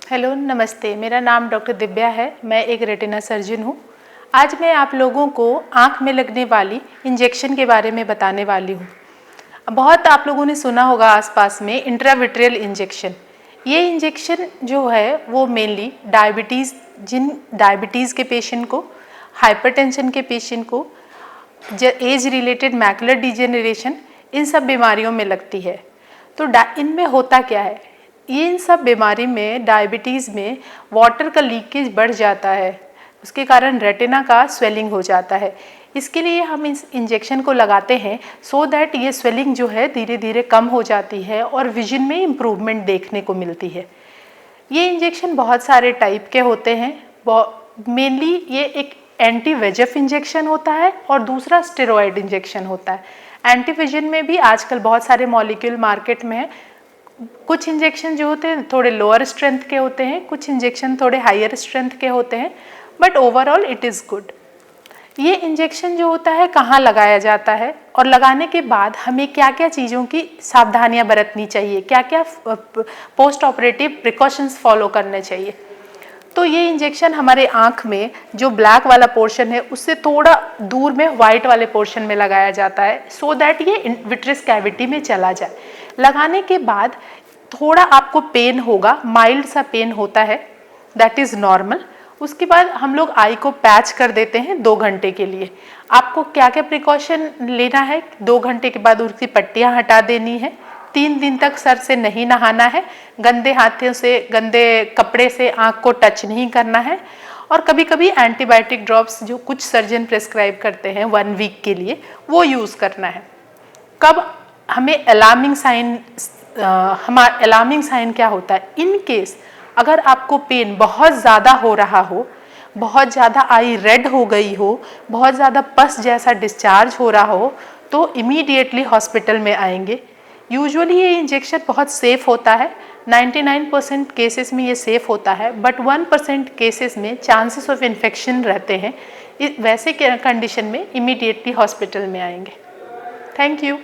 Hello नमस्ते, मेरा नाम डॉक्टर दिव्या है। मैं एक रेटिना सर्जन हूँ। आज मैं आप लोगों को आँख में लगने वाली इंजेक्शन के बारे में बताने वाली हूँ। बहुत आप लोगों ने सुना होगा आसपास में इंट्राविट्रियल इंजेक्शन। ये इंजेक्शन जो है वो मेनली डायबिटीज़ के पेशेंट को, हाइपरटेंशन के पेशेंट को, एज रिलेटेड मैकुलर डिजेनरेशन, इन सब बीमारियों में लगती है। तो इनमें होता क्या है, ये इन सब बीमारी में, डायबिटीज़ में वाटर का लीकेज बढ़ जाता है, उसके कारण रेटिना का स्वेलिंग हो जाता है। इसके लिए हम इस इंजेक्शन को लगाते हैं सो दैट ये स्वेलिंग जो है धीरे धीरे कम हो जाती है और विजन में इम्प्रूवमेंट देखने को मिलती है। ये इंजेक्शन बहुत सारे टाइप के होते हैं। मेनली ये एक एंटी वेजेफ इंजेक्शन होता है और दूसरा स्टेरॉयड इंजेक्शन होता है। एंटी विजन में भी आजकल बहुत सारे मॉलिक्यूल मार्केट में है। कुछ इंजेक्शन जो होते हैं थोड़े लोअर स्ट्रेंथ के होते हैं, कुछ इंजेक्शन थोड़े हायर स्ट्रेंथ के होते हैं, but overall it is good. ये इंजेक्शन जो होता है कहाँ लगाया जाता है और लगाने के बाद हमें क्या क्या चीज़ों की सावधानियां बरतनी चाहिए, क्या क्या पोस्ट ऑपरेटिव प्रिकॉशंस फॉलो करने चाहिए। तो ये इंजेक्शन हमारे आँख में जो ब्लैक वाला पोर्शन है उससे थोड़ा दूर में वाइट वाले पोर्शन में लगाया जाता है सो दैट ये विट्रियस कैविटी में चला जाए। लगाने के बाद थोड़ा आपको पेन होगा, माइल्ड सा पेन होता है, दैट इज़ नॉर्मल। उसके बाद हम लोग आई को पैच कर देते हैं 2 घंटे के लिए। आपको क्या क्या प्रिकॉशन लेना है, 2 घंटे के बाद उसकी पट्टियाँ हटा देनी है, 3 दिन तक सर से नहीं नहाना है, गंदे हाथों से, गंदे कपड़े से आँख को टच नहीं करना है, और कभी कभी एंटीबायोटिक ड्रॉप्स जो कुछ सर्जन प्रेस्क्राइब करते हैं 1 वीक के लिए, वो यूज़ करना है। कब हमें अलार्मिंग साइन क्या होता है, इन केस अगर आपको पेन बहुत ज़्यादा हो रहा हो, बहुत ज़्यादा आई रेड हो गई हो, बहुत ज़्यादा पस जैसा डिस्चार्ज हो रहा हो, तो इमीडिएटली हॉस्पिटल में आएंगे। यूजुअली ये इंजेक्शन बहुत सेफ़ होता है, 99% केसेस में ये सेफ़ होता है, बट 1% केसेस में चांसेस ऑफ इन्फेक्शन रहते हैं। वैसे कंडीशन में इमीडिएटली हॉस्पिटल में आएंगे। Thank you.